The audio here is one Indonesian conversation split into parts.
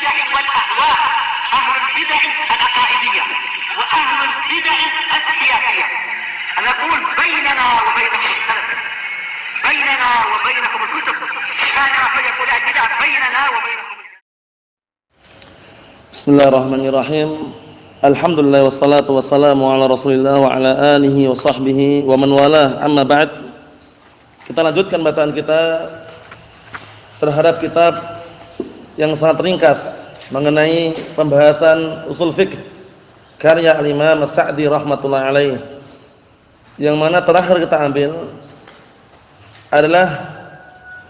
البدع والأهواء، أهل البدع العقائدية وأهل البدع السياسية. أنا أقول بيننا وبينكم السلف، بيننا وبينكم الكتب، كان فيقول البدع بيننا وبينكم. Bismillahirrahmanirrahim. Alhamdulillah wassalatu wassalamu ala Rasulillah wa ala alihi wa sahbihi wa man walah. Amma ba'd. Kita lanjutkan bacaan kita terhadap kitab yang sangat ringkas mengenai pembahasan usul fiqh karya al-Imam As-Sa'di rahmatullahi alaih. Yang mana terakhir kita ambil adalah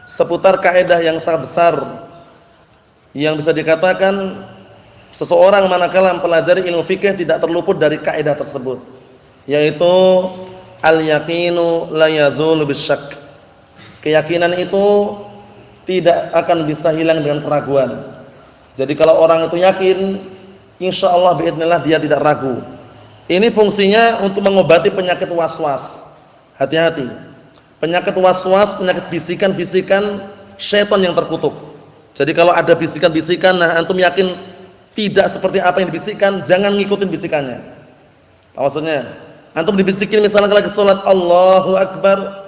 seputar kaidah yang sangat besar yang bisa dikatakan seseorang manakala mempelajari ilmu fikih tidak terluput dari kaidah tersebut, yaitu al-yaqinu la yazulu bisyak. Keyakinan itu tidak akan bisa hilang dengan keraguan. Jadi kalau orang itu yakin, insyaallah biidznillah dia tidak ragu. Ini fungsinya untuk mengobati penyakit waswas. Hati-hati. Penyakit waswas, penyakit bisikan-bisikan syaitan yang terkutuk. Jadi kalau ada bisikan-bisikan, nah antum yakin tidak seperti apa yang dibisikkan, jangan ngikutin bisikannya. Apa maksudnya? Antum dibisikin misalnya lagi sholat Allahu Akbar,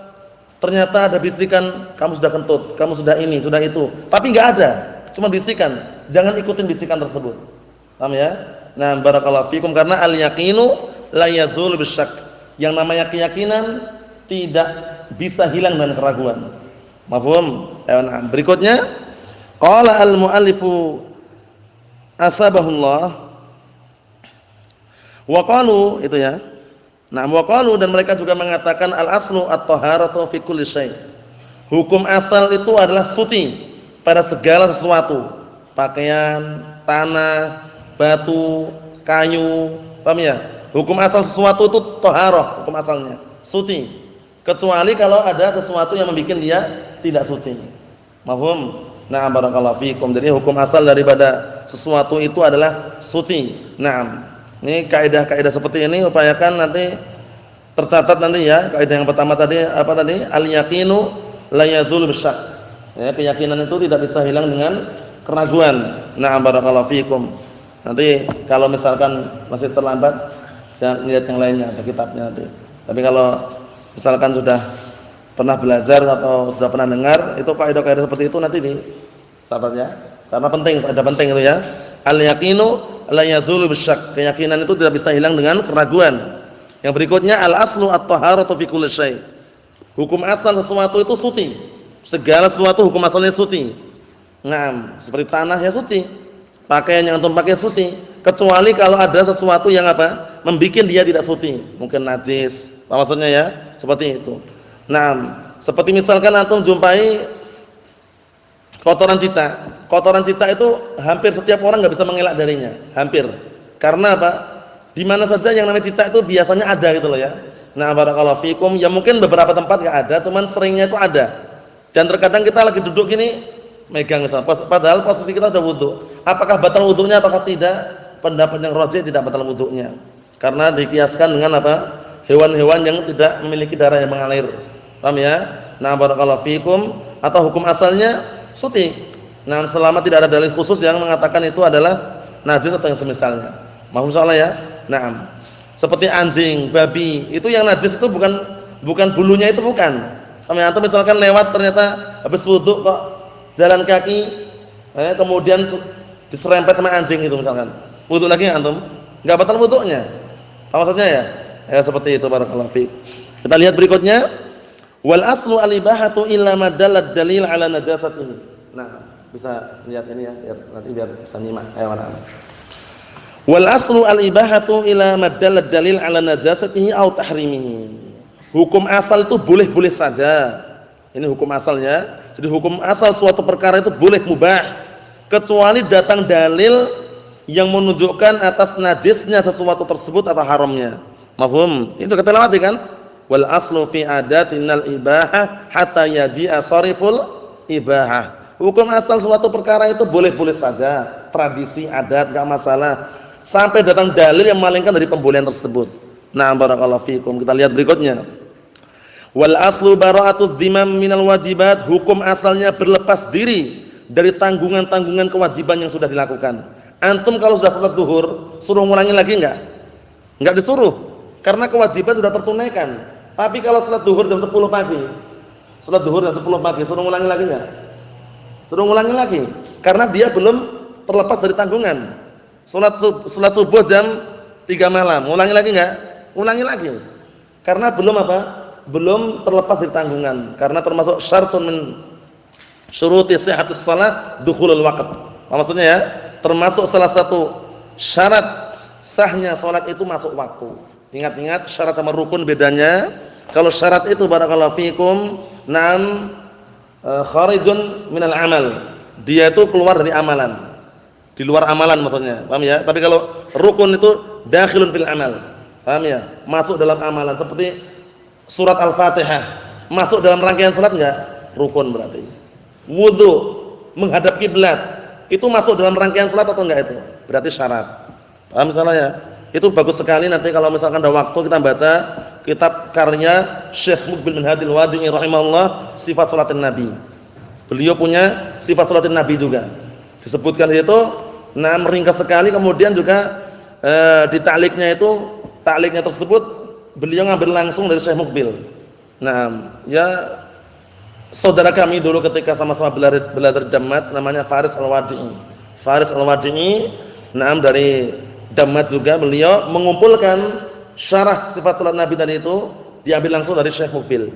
ternyata ada bisikan, kamu sudah kentut, kamu sudah ini, sudah itu. Tapi enggak ada, cuma bisikan. Jangan ikutin bisikan tersebut. Paham ya? Nah, barakallahu fikum, karena al-yaqinu la yazulu bisyak. Yang namanya keyakinan tidak bisa hilang dengan keraguan. Mafhum? Berikutnya, qala al-muallifu asabahullah wa qalu, itu ya. Nah, wa qalu, dan mereka juga mengatakan al-aslu at-taharatu fi kulli syai'. Hukum asal itu adalah suci pada segala sesuatu. Pakaian, tanah, batu, kayu. Paham ya? Hukum asal sesuatu itu taharah, hukum asalnya suci. Kecuali kalau ada sesuatu yang membuat dia tidak suci. Mafhum? Nah, barakallahu fikum. Jadi hukum asal daripada sesuatu itu adalah suci. Nah, ini kaidah-kaidah seperti ini upayakan nanti tercatat nanti ya. Kaidah yang pertama tadi apa tadi? Al-yaqinu la yazulu bisyak. Ya, keyakinan itu tidak bisa hilang dengan keraguan. Nah, barakallahu fikum. Nanti kalau misalkan masih terlambat, saya lihat yang lainnya, ada kitabnya nanti. Tapi kalau misalkan sudah pernah belajar atau sudah pernah dengar, itu kaidah-kaidah seperti itu nanti dicatat ya. Karena penting, ada penting itu ya. Al-yaqinu la yazulu bisyak. Keyakinan itu tidak bisa hilang dengan keraguan. Yang berikutnya al-aslu at-taharatu fi kulli syai'. Hukum asal sesuatu itu suci. Segala sesuatu hukum asalnya suci. Naam, seperti tanah ya suci. Pakaian yang antum pakai suci, kecuali kalau ada sesuatu yang apa? Membikin dia tidak suci. Mungkin najis. Apa maksudnya ya? Seperti itu. Nah, seperti misalkan antum jumpai kotoran cicak. Kotoran cicak itu hampir setiap orang enggak bisa mengelak darinya, hampir. Karena apa? Di mana saja yang namanya cicak itu biasanya ada gitu loh ya. Nah, barakallahu fikum, ya mungkin beberapa tempat enggak ada, cuman seringnya itu ada. Dan terkadang kita lagi duduk gini megang misalnya, padahal posisi kita sudah wudu. Apakah batal wudunya apakah tidak? Pendapat yang rajih tidak batal wudunya. Karena dikiaskan dengan apa? Hewan-hewan yang tidak memiliki darah yang mengalir. Paham ya? Nah, barakallahu fikum, atau hukum asalnya suci. Nah, selama tidak ada dalil khusus yang mengatakan itu adalah najis atau yang semisalnya. Mohon insyaallah ya. Naam. Seperti anjing, babi, itu yang najis itu bukan bulunya, itu bukan. Paham ya? Atau misalkan lewat ternyata habis wudu kok jalan kaki kemudian diserempet sama anjing itu misalkan. Wudu lagi antum? Enggak batal wudunya. Apa maksudnya ya? Ya seperti itu, barakallahu fiik. Kita lihat berikutnya. Wal aslu al-ibahatu illa ma dalal dalil ala najasatihi. Nah, bisa lihat ini ya, nanti biar bisa nyimak. Ayo mana. Wal aslu al-ibahatu illa ma dalal dalil ala najasatihi au tahrimihi. Hukum asal itu boleh-boleh saja. Ini hukum asalnya. Jadi hukum asal suatu perkara itu boleh mubah, kecuali datang dalil yang menunjukkan atas najisnya sesuatu tersebut atau haramnya. Mafhum? Itu kita lewati kan? Wal aslu fi adatinal ibahah hatta yaji'a sariful ibahah. Hukum asal suatu perkara itu boleh-boleh saja, tradisi, adat, enggak masalah, sampai datang dalil yang memalingkan dari pembolehan tersebut. Nah, barakallahu fikum. Kita lihat berikutnya. Wal aslu bara'atudz dzimam minal wajibat. Hukum asalnya berlepas diri dari tanggungan-tanggungan kewajiban yang sudah dilakukan. Antum kalau sudah salat zuhur, suruh ngulangi lagi enggak? Enggak disuruh, karena kewajiban sudah tertunaikan. Tapi kalau salat zuhur jam 10 pagi, salat zuhur jam 10 pagi, suruh ngulangi lagi enggak? Suruh ngulangi lagi, karena dia belum terlepas dari tanggungan. Salat subuh jam 3 malam, ngulangi lagi enggak? Ulangi lagi. Karena belum apa? Belum terlepas dari tanggungan. Karena termasuk syartun min syuruti sihhatis shalah dukhulul waqt. Apa maksudnya ya? Termasuk salah satu syarat sahnya salat itu masuk waktu. Ingat-ingat syarat sama rukun bedanya. Kalau syarat itu barakallahu fikum, na'am kharijun minal amal. Dia itu keluar dari amalan. Di luar amalan maksudnya. Paham ya? Tapi kalau rukun itu dakhilun fil amal. Paham ya? Masuk dalam amalan seperti surat Al-Fatihah. Masuk dalam rangkaian salat enggak? Rukun berarti. Wudu, menghadap kiblat. Itu masuk dalam rangkaian salat atau enggak itu? Berarti syarat. Paham misalnya? Itu bagus sekali nanti kalau misalkan ada waktu kita baca kitab karya Syekh Muqbil bin Hadil Wadi'i rahimahullah, Sifat Salatin Nabi. Beliau punya Sifat Salatin Nabi juga. Disebutkan di situ, nah ringkas sekali, kemudian juga di ta'liqnya itu, ta'liqnya tersebut beliau ngambil langsung dari Syekh Muqbil. Nah, ya saudara kami dulu ketika sama-sama belajar Dammat namanya Faris Al-Wadi'i. Faris Al-Wadi'i, nah dari Dammat juga beliau mengumpulkan syarah sifat salat Nabi tadi itu diambil langsung dari Syekh Muqbil.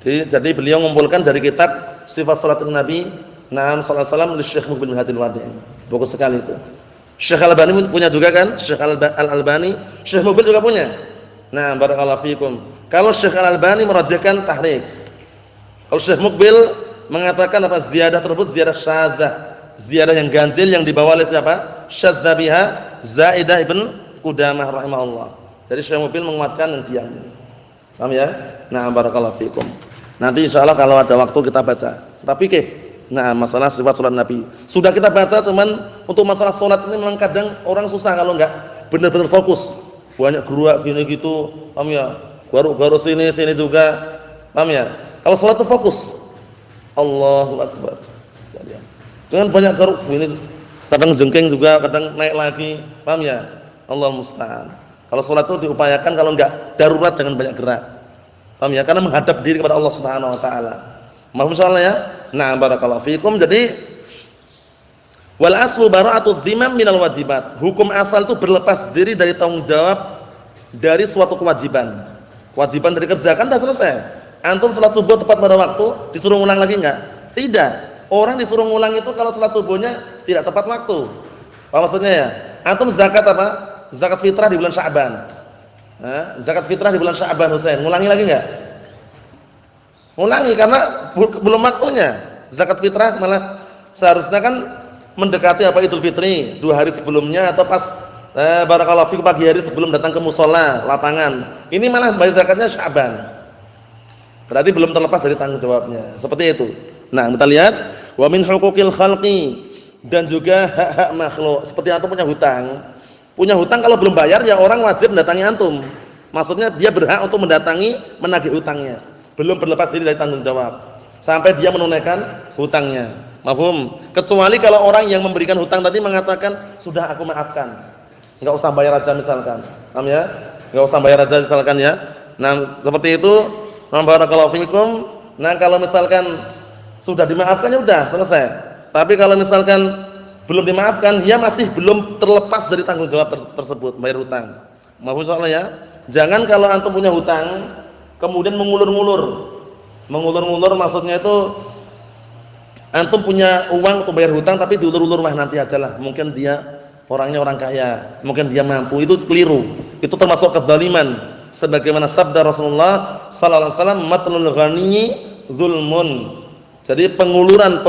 Jadi beliau mengumpulkan dari kitab Sifat Salat Nabi Naam sallallahu alaihi wasallam oleh Syekh Muqbil bin Hadil Wadi'i. Bagus sekali itu. Syekh Al-Albani punya juga kan? Syekh Al-Albani, Syekh Muqbil juga punya. Nah, barakallahu fikum. Kalau Syekh Al-Albani merajahkan tahrik. Kalau Syekh Muqbil mengatakan apa? Ziyadah tersebut ziyadah syadzah. Ziyadah yang ganjil yang dibawa oleh siapa? Syadza biha Zaidah ibn Qudamah rahimahullah. Jadi Syekh Muqbil menguatkan yang diam ini. Paham ya? Nah, barakallahu fikum. Nanti insyaallah kalau ada waktu kita baca. Tapi nah, masalah sifat salat Nabi sudah kita baca, teman. Untuk masalah salat ini memang kadang orang susah kalau enggak benar-benar fokus. Banyak gerak gini gitu, paham ya? Garuk-garuk sini juga. Paham ya? Kalau salat itu fokus. Allahu akbar. Jangan banyak garuk gini, kadang jengking juga, kadang naik lagi. Paham ya? Allahul musta'an. Kalau salat itu diupayakan kalau enggak darurat jangan banyak gerak. Paham ya? Karena menghadap diri kepada Allah Subhanahu wa taala. Mahfum insyaallah ya. Nah, barakallahu fikum. Jadi wal aslu bara'atudz dzimam minal wajibat. Hukum asal itu berlepas diri dari tanggung jawab dari suatu kewajiban. Kewajiban dari kerjakan sudah selesai. Antum salat subuh tepat pada waktu, disuruh ngulang lagi enggak? Tidak. Orang disuruh ngulang itu kalau salat subuhnya tidak tepat waktu. Apa maksudnya ya? Antum zakat apa? Zakat fitrah di bulan Sya'ban. Zakat fitrah di bulan Sya'ban, Husain. Ngulangi lagi enggak? Ngulangi karena belum waktunya. Zakat fitrah malah seharusnya kan mendekati apa Idul Fitri 2 hari sebelumnya atau pas barakallahu fikum pagi hari sebelum datang ke mushola lapangan. Ini malah bayar zakatnya Sya'ban. Berarti belum terlepas dari tanggung jawabnya. Seperti itu. Nah, kita lihat wa min huquqil khalqi, dan juga hak-hak makhluk. Seperti antum punya hutang. Punya hutang kalau belum bayar ya orang wajib mendatangi antum. Maksudnya dia berhak untuk mendatangi, menagih hutangnya. Belum berlepas diri dari tanggung jawab sampai dia menunaikan hutangnya. Mafhum? Kecuali kalau orang yang memberikan hutang tadi mengatakan, "Sudah aku maafkan. Enggak usah bayar aja," misalkan. Paham ya? Enggak usah bayar aja misalkan ya. Nah, seperti itu. Barakallahu fikum. Nah, kalau misalkan sudah dimaafkan ya udah selesai. Tapi kalau misalkan belum dimaafkan, dia masih belum terlepas dari tanggung jawab tersebut, bayar hutang. Mafhum insyaallah ya? Jangan kalau antum punya hutang kemudian mengulur-ngulur. Mengulur-ngulur maksudnya itu antum punya uang untuk bayar hutang tapi diulur-ulur, wah nanti ajalah. Mungkin dia orangnya orang kaya, mungkin dia mampu. Itu keliru. Itu termasuk kezaliman. Sebagaimana sabda Rasulullah sallallahu alaihi wasallam, matlul ghaniyyi zulmun. Jadi penguluran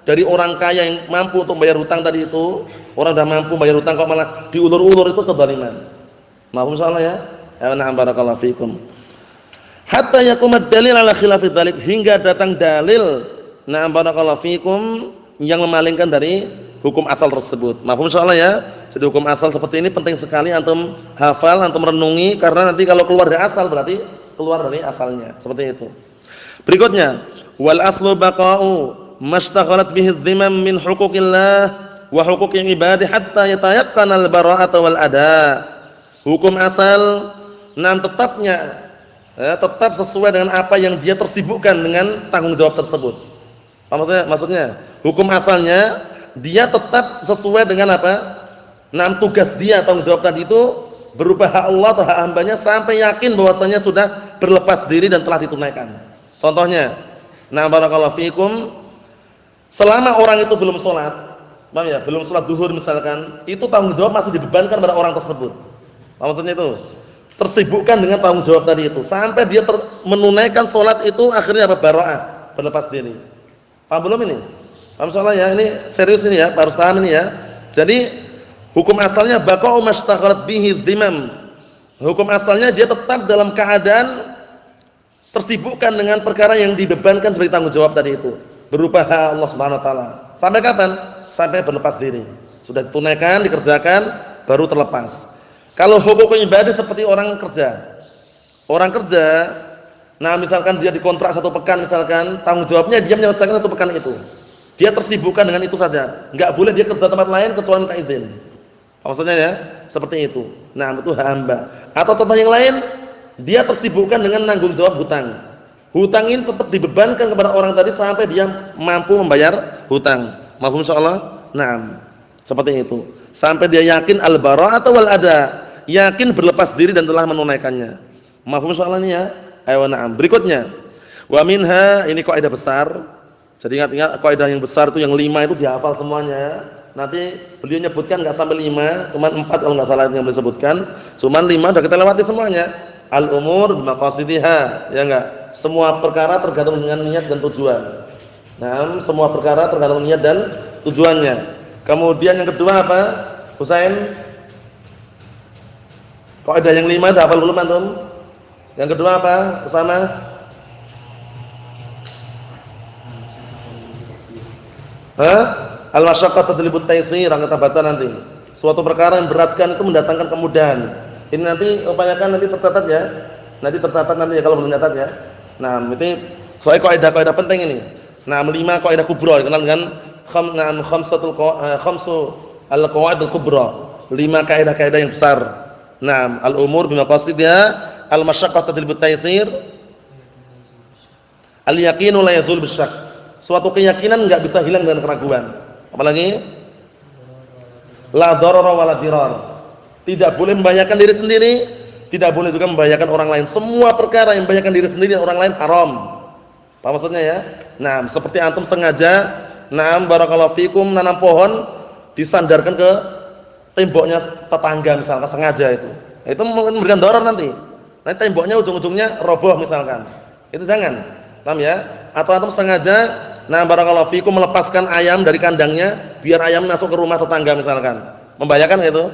dari orang kaya yang mampu untuk bayar hutang tadi itu, orang sudah mampu bayar hutang kok malah diulur-ulur, itu kezaliman. Mahfum insyaallah ya? Na'am barakallahu fikum. Hatta yakumad dalil ala khilafi dzalik, hingga datang dalil na'am barakallahu fikum yang memalingkan dari hukum asal tersebut. Mahfum insyaallah ya. Jadi hukum asal seperti ini penting sekali antum hafal, antum renungi, karena nanti kalau keluar dari asal berarti keluar dari asalnya. Seperti itu. Berikutnya, wal aslu baqa'u mashtaghalat bihi dhimam min huquqillah wa huquqil ibadi hatta yatayaqqana al-bara'ata wal ada. Hukum asal tetapnya tetap sesuai dengan apa yang dia tersibukkan dengan tanggung jawab tersebut. Apa maksudnya? Hukum asalnya dia tetap sesuai dengan apa? Tugas dia, tanggung jawab tadi itu berupa hak Allah atau hak hambanya sampai yakin bahwasanya sudah berlepas diri dan telah ditunaikan. Contohnya, barakallahu fikum, selama orang itu belum sholat, paham ya? Belum sholat zuhur misalkan, itu tanggung jawab masih dibebankan pada orang tersebut. Maksudnya itu tersibukkan dengan tanggung jawab tadi itu sampai dia menunaikan sholat itu akhirnya apa? Bara'ah, berlepas diri. Paham belum ini? Paham soalnya ya? Ini serius ini ya, harus paham ini ya. Jadi hukum asalnya baqa'u mashtaghalat bihi dhimam. Hukum asalnya dia tetap dalam keadaan tersibukkan dengan perkara yang dibebankan sebagai tanggung jawab tadi itu, berupa hak Allah Subhanahu wa taala. Sampai kapan? Sampai berlepas diri. Sudah ditunaikan, dikerjakan, baru terlepas. Kalau hukum ibadah seperti orang kerja. Orang kerja, misalkan dia dikontrak 1 pekan misalkan, tanggung jawabnya dia menyelesaikan 1 pekan itu. Dia tersibukkan dengan itu saja. Enggak boleh dia kerja tempat lain kecuali minta izin. Maksudnya ya, seperti itu. Itu hak hamba. Atau contoh yang lain, dia tersibukkan dengan nanggung jawab hutang. Hutang ini tetap dibebankan kepada orang tadi sampai dia mampu membayar hutang. Mafhum insyaallah? Seperti itu. Sampai dia yakin al-bara'ah wal ada, yakin berlepas diri dan telah menunaikannya. Mafhum insyaallah ini ya? Ayo Berikutnya, wa minha, ini kaidah besar. Jadi ingat kaidah yang besar itu yang 5 itu dihafal semuanya. Nanti beliau nyebutkan enggak sampai 5, cuma 4 kalau enggak salah yang beliau sebutkan. Cuma 5 sudah kita lewati semuanya. Al-umur bimaqasidiha, ya enggak? Semua perkara tergantung dengan niat dan tujuan. Semua perkara tergantung niat dan tujuannya. Kemudian yang kedua apa? Husain? Kaidah yang 5 hafal belum antum? Yang kedua apa? Usama? Al-masyaqqah tajlibut taysir, kita baca nanti. Suatu perkara yang beratkan itu mendatangkan kemudahan. Ini nanti upayakan nanti tercatat ya. Nanti tercatat nanti ya kalau belum catat ya. Ini soal kaidah-kaidah penting ini. 5 kaidah kubra dikenal dengan khamsu al-qawaid al-kubra. 5 kaidah-kaidah yang besar. Al-umur bimaqasidiha, al-masyaqqah tajlibut taysir, al-yaqinu la yazul bisyak. Suatu keyakinan enggak bisa hilang dengan keraguan. Apalagi la darara wala dirar. Tidak boleh membahayakan diri sendiri, tidak boleh juga membahayakan orang lain. Semua perkara yang membahayakan diri sendiri dan orang lain haram. Apa maksudnya ya? Seperti antum sengaja barakallahu fikum nanam pohon disandarkan ke temboknya tetangga misalkan, sengaja itu. Itu memberikan darar nanti. Nanti temboknya ujung-ujungnya roboh misalkan. Itu jangan. Paham ya? Atau antum sengaja barakallahu fikum melepaskan ayam dari kandangnya biar ayam masuk ke rumah tetangga misalkan. Membahayakan itu.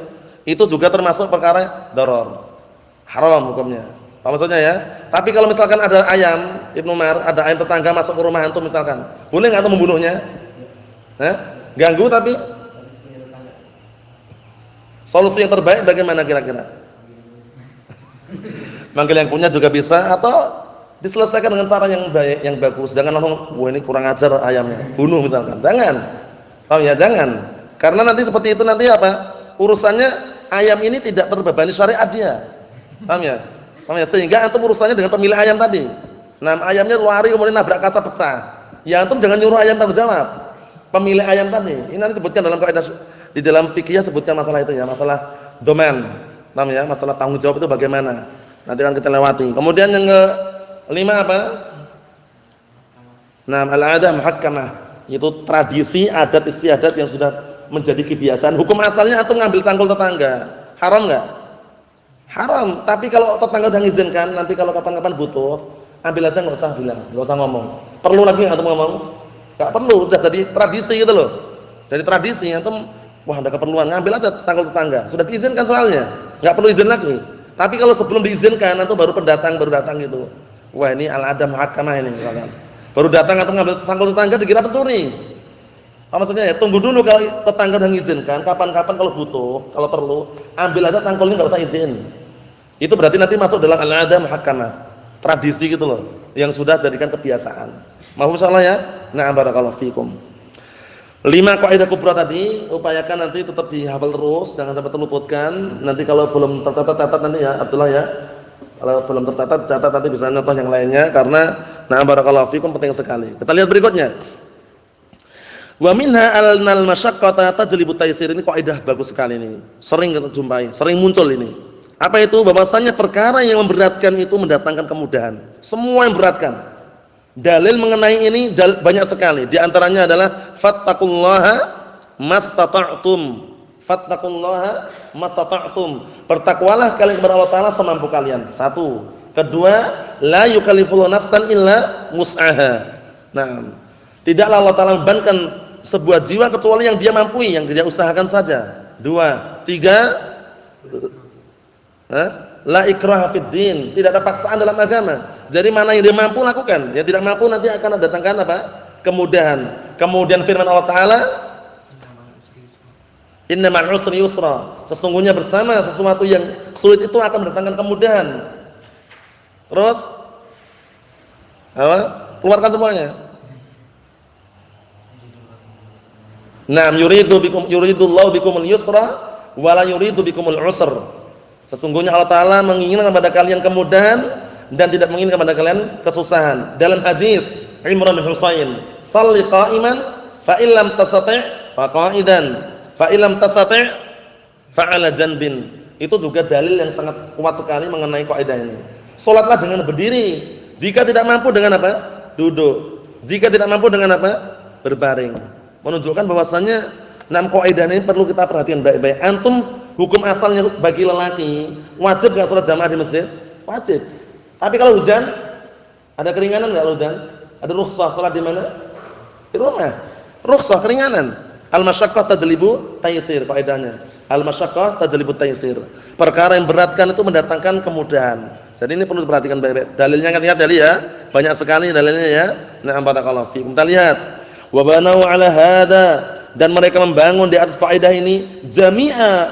Itu juga termasuk perkara darar. Haram hukumnya. Apa maksudnya ya? Tapi kalau misalkan ada ayam, Ibnu Umar, ada ayam tetangga masuk ke rumah antum misalkan, boleh enggak antum membunuhnya? Ganggu tapi solusi yang terbaik bagaimana kira-kira? Manggil yang punya juga bisa atau diselesaikan dengan cara yang baik, yang bagus. Jangan langsung, wah ini kurang ajar ayamnya, bunuh misalkan. Jangan. Paham ya? Jangan. Karena nanti seperti itu nanti apa? Urusannya ayam ini tidak terbebani syariat dia. Paham ya? Paham ya? Sehingga antum urusannya dengan pemilik ayam tadi. Ayamnya lari kemudian nabrak kaca pecah. Ya antum jangan nyuruh ayam tanggung jawab. Pemilik ayam tadi. Ini nanti sebutkan dalam kaidah di dalam fikih sebutkan masalah itu ya, masalah domain. Paham ya? Masalah tanggung jawab itu bagaimana? Nanti akan kita lewati. Kemudian yang ke-5 apa? Al-'adah muhakkamah. Itu tradisi, adat istiadat yang sudah menjadi kebiasaan. Hukum asalnya antum ngambil cangkul tetangga. Haram enggak? Haram. Tapi kalau tetangga udah ngizinkan, nanti kalau kapan-kapan butuh, ambil aja, enggak usah bilang, enggak usah ngomong. Perlu lagi antum ngomong? Enggak perlu, udah jadi tradisi gitu loh. Jadi tradisi antum, wah ada keperluan, ngambil aja cangkul tetangga. Sudah diizinkan soalnya. Enggak perlu izin lagi. Tapi kalau sebelum diizinkan antum baru datang gitu. Wah, ini al-'adah muhakkamah ini misalkan. Baru datang antum ngambil cangkul tetangga dikira pencuri. Apa maksudnya ya? Tunggu dulu kalau tetangga udah mengizinkan, kapan-kapan kalau butuh, kalau perlu, ambil aja tangkulnya, enggak usah izin. Itu berarti nanti masuk dalam al-'adah muhakkamah. Tradisi gitu loh. yang sudah jadikan kebiasaan. Mahfum insyaallah ya. Na'am barakallahu fikum. 5 kaidah kubra tadi upayakan nanti tetap dihafal terus, jangan sampai terluputkan. Nanti kalau belum tercatat nanti ya Abdullah ya. Kalau belum tercatat catat nanti bisa contoh yang lainnya karena na'am barakallahu fikum penting sekali. Kita lihat berikutnya. Wa minha al-nal masyaqqata tajlibu taysir. Ini kaidah bagus sekali ini. Sering kita jumpai, sering muncul ini. Apa itu? Bahwasanya perkara yang memberatkan itu mendatangkan kemudahan. Semua yang memberatkan. Dalil mengenai ini banyak sekali. Di antaranya adalah fattaqullaha mastata'tum. Fattaqullaha mastata'tum. Bertakwalah kalian kepada Allah Taala semampu kalian. 1. Kedua, la yukallifullahu nafsan illa wus'aha. Nah, tidaklah Allah Taala membebankan sebuah jiwa kecuali yang dia mampu, yang dia usahakan saja. 2. 3, la ikraha fid din, tidak ada paksaan dalam agama. Jadi mana yang dia mampu lakukan, yang tidak mampu nanti akan datangkan apa? Kemudahan. Kemudian firman Allah Taala, innamal usri yusra, sesungguhnya bersama sesuatu yang sulit itu akan mendatangkan kemudahan. Terus apa? Keluarkan semuanya. Naam yuridullahu bikumul yusra wa la yuridu bikumul usra. Sesungguhnya Allah Ta'ala menginginkan kepada kalian kemudahan dan tidak menginginkan kepada kalian kesusahan. Dalam hadis Imran bin Husain, "Shalli qa'iman fa illam tastati' fa qa'idan, fa illam tastati' fa 'ala janbin." Itu juga dalil yang sangat kuat sekali mengenai kaidah ini. Salatlah dengan berdiri. Jika tidak mampu dengan apa? Duduk. Jika tidak mampu dengan apa? Berbaring. Menunjukkan bahwasannya 6 kaidah ini perlu kita perhatikan baik-baik. Antum hukum asalnya bagi lelaki, wajib enggak salat jamaah di masjid? Wajib. Tapi kalau hujan, ada keringanan enggak hujan? Ada rukhsah salat di mana? Di rumah. Rukhsah keringanan. Al-masyaqqah tajlibu taysir kaidahnya. Al-masyaqqah tajlibu taysir. Perkara yang beratkan itu mendatangkan kemudahan. Jadi ini perlu diperhatikan baik-baik. Dalilnya ingat tadi ya. Banyak sekali dalilnya ya. Na'am barakallahu fiikum. Kita lihat. Wa banau 'ala hada, dan mereka membangun di atas kaidah ini jami'a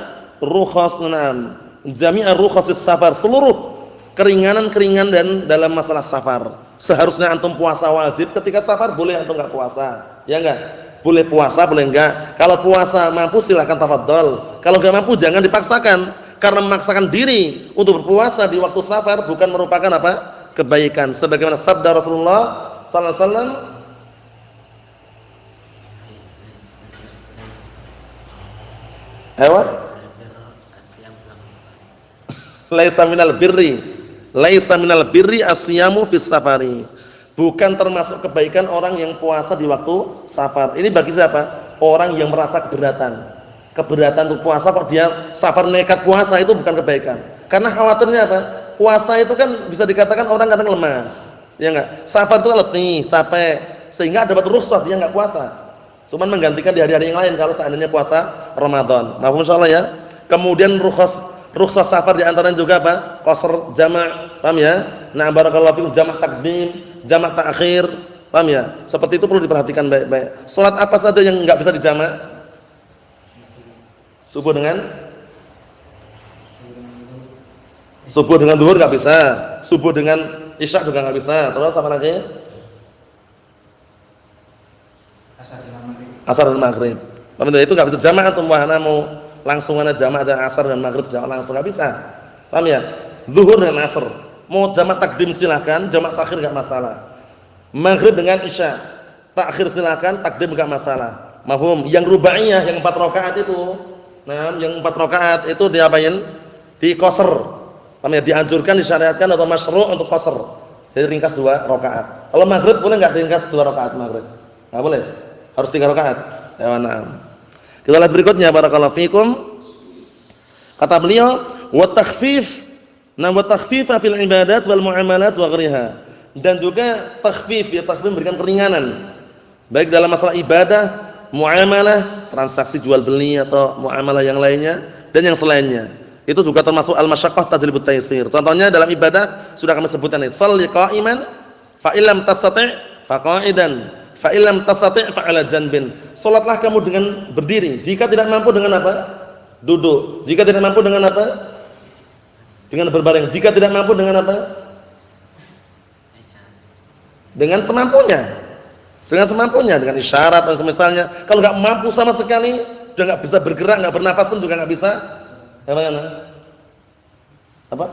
jami'a rukhasis safar, seluruh keringanan-keringanan dan dalam masalah safar. Seharusnya antum puasa wajib, ketika safar boleh antum enggak puasa. Ya enggak? Boleh puasa, boleh enggak. Kalau puasa mampu silakan tafadhol. Kalau enggak mampu jangan dipaksakan, karena memaksakan diri untuk berpuasa di waktu safar bukan merupakan apa? Kebaikan. Sebagaimana sabda Rasulullah sallallahu alaihi wasallam, Laisa minal birri asyamu fis safari. Bukan termasuk kebaikan orang yang puasa di waktu safar. Ini bagi siapa? Orang yang merasa keberatan. Keberatan untuk puasa kok dia safar nekat puasa, itu bukan kebaikan. Karena khawatirnya apa? Puasa itu kan bisa dikatakan orang kadang lemas. Ya enggak? Safar itu letih, capek, sehingga dapat rukhsah dia enggak puasa. Cuman menggantikan di hari-hari yang lain kalau seandainya puasa Ramadan. Mahfum insyaallah ya. Kemudian rukhsah safar di antaranya juga apa? Qasr jama', paham ya? Nah, barakallahu fikum, jama' takdim, jama' ta'khir, paham ya? Seperti itu perlu diperhatikan baik-baik. Salat apa saja yang enggak bisa dijama'? Subuh dengan zuhur enggak bisa. Subuh dengan isya juga enggak bisa. Terus apa lagi? Asar dan maghrib. Paham itu enggak bisa jamaah atau wahana mau langsung ana jamaah dan asar dan maghrib jamaah langsung enggak bisa. Paham ya? Zuhur dan asar. Mau jamaah takdim silakan, jamaah takhir enggak masalah. Maghrib dengan isya, takhir silakan, takdim enggak masalah. Mahfum? Yang rubaiyah yang 4 rakaat itu. Nah, yang 4 rakaat itu diapain? Di qasr. Paham ya? Dianjurkan, disyariatkan atau masyru' untuk qasr. Jadi ringkas 2 rakaat. Kalau maghrib boleh enggak ringkas 2 rakaat maghrib? Enggak boleh. Harus 3 rakaat. Ya, na'am. Kita lihat berikutnya, barakallahu fikum. Kata beliau, wa takhfif. Nah, wa takhfifa fil ibadat wal muamalat wa ghairiha. Dan juga takhfif, ya takhfif memberikan keringanan. Baik dalam masalah ibadah, muamalah, transaksi jual beli atau muamalah yang lainnya dan yang selainnya. Itu juga termasuk al-masyaqqah tajlibut taysir. Contohnya dalam ibadah sudah kami sebutkan ini. Shalli qa'iman fa illam tastati' fa qa'idan. Fa illam tastati' fa 'ala janbin. Salatlah kamu dengan berdiri. Jika tidak mampu dengan apa? Duduk. Jika tidak mampu dengan apa? Dengan berbaring. Jika tidak mampu dengan apa? Dengan semampunya. Dengan semampunya, dengan isyarat dan semisalnya. Kalau enggak mampu sama sekali, udah enggak bisa bergerak, enggak bernafas pun juga enggak bisa. Bagaimana? Apa?